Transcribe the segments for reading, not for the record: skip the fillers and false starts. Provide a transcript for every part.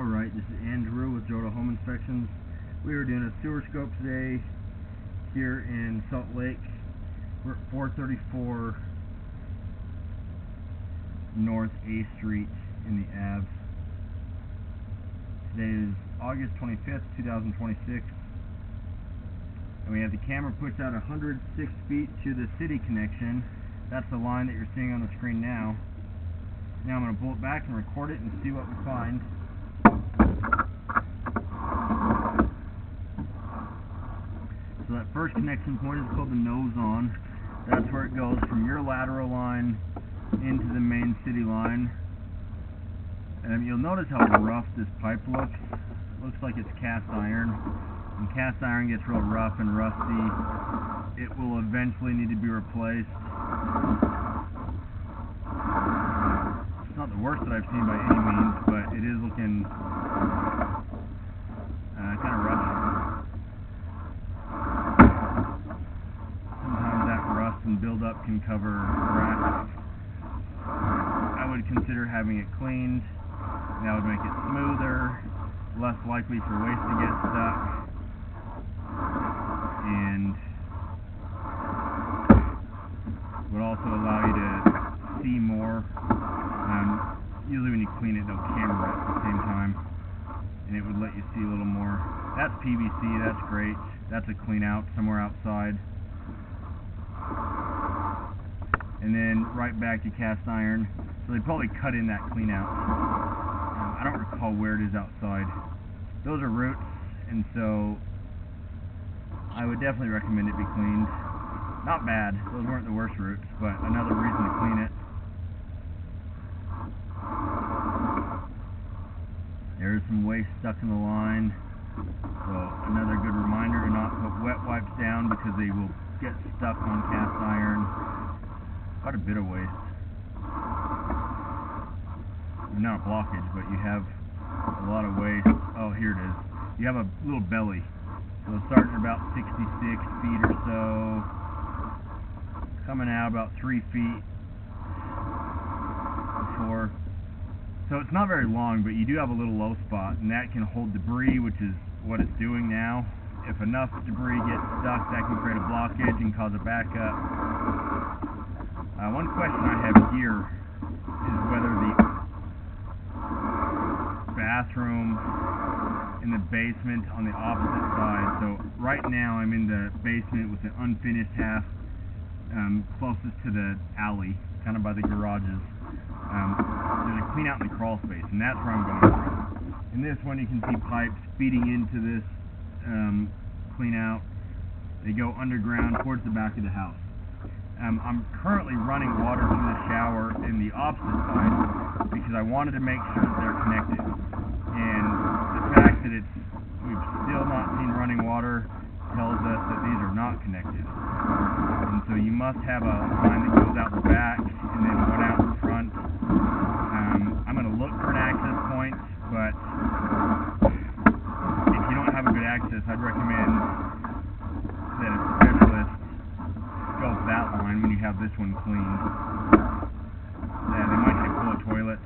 Alright, this is Andrew with Joda Home Inspections. We are doing a sewer scope today here in Salt Lake. We're at 434 North A Street in the Ave. Today is August 25th, 2026. And we have the camera pushed out 106 feet to the city connection. That's the line that you're seeing on the screen now. Now I'm going to pull it back and record it and see what we find. So that first connection point is called the nose on. That's where it goes from your lateral line into the main city line. And you'll notice how rough this pipe looks. Looks like it's cast iron. When cast iron gets real rough and rusty, it will eventually need to be replaced. It's not the worst that I've seen by any means, but it is looking kind of rough. Sometimes that rust and buildup can cover cracks. I would consider having it cleaned. That would make it smoother, less likely for waste to get stuck, and would also allow you to see more. Usually when you clean it, they'll camera it at the same time, and it would let you see a little more. That's PVC, that's great. That's a clean out somewhere outside. And then right back to cast iron. So they probably cut in that clean out. I don't recall where it is outside. Those are roots, and so I would definitely recommend it be cleaned. Not bad, those weren't the worst roots, but another reason to clean it. There's some waste stuck in the line, so another good reminder to not put wet wipes down because they will get stuck on cast iron. Quite a bit of waste. Not a blockage, but you have a lot of waste. Oh, here it is. You have a little belly. So starting at about 66 feet or so, coming out about 3 feet before. So it's not very long, but you do have a little low spot, and that can hold debris, which is what it's doing now. If enough debris gets stuck, that can create a blockage and cause a backup. One question I have here is whether the bathroom in the basement on the opposite side. So right now I'm in the basement with the unfinished half, closest to the alley, kind of by the garages. There's a clean out in the crawl space, and that's where I'm going from. In this one you can see pipes feeding into this clean out. They go underground towards the back of the house. I'm currently running water through the shower in the opposite side because I wanted to make sure that they're connected. And the fact that we've still not seen running water tells us that these are not connected. And so you must have a line that goes out the back and then one out in front. I'm going to look for an access point, but if you don't have a good access, I'd recommend that a specialist scope that line when you have this one cleaned. Yeah, they might need to pull a toilet.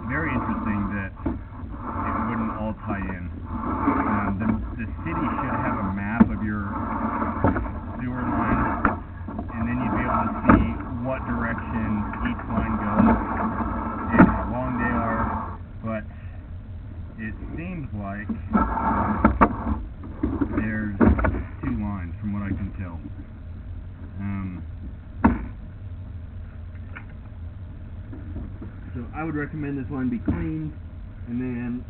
Very interesting that it wouldn't all tie in. The city should have a map of your sewer line, and then you'd be able to see what direction each line goes and how long they are, but it seems like there's two lines from what I can tell. So I would recommend this line be cleaned, and then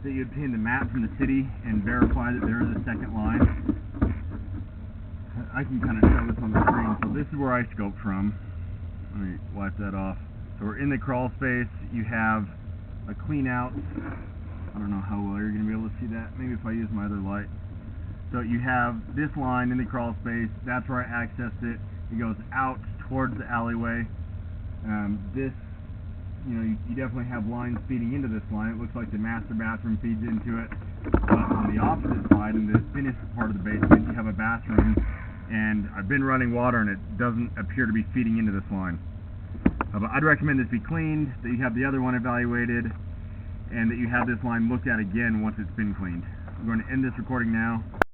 that you obtain the map from the city and verify that there is a second line. I can kind of show this on the screen. So this is where I scoped from. Let me wipe that off. So we're in the crawl space. You have a clean out. I don't know how well you're going to be able to see that. Maybe if I use my other light. So you have this line in the crawl space. That's where I accessed it. It goes out towards the alleyway. You definitely have lines feeding into this line. It looks like the master bathroom feeds into it. But on the opposite side, in the finished part of the basement, you have a bathroom and I've been running water and it doesn't appear to be feeding into this line. But I'd recommend this be cleaned, that you have the other one evaluated, and that you have this line looked at again once it's been cleaned. I'm going to end this recording now.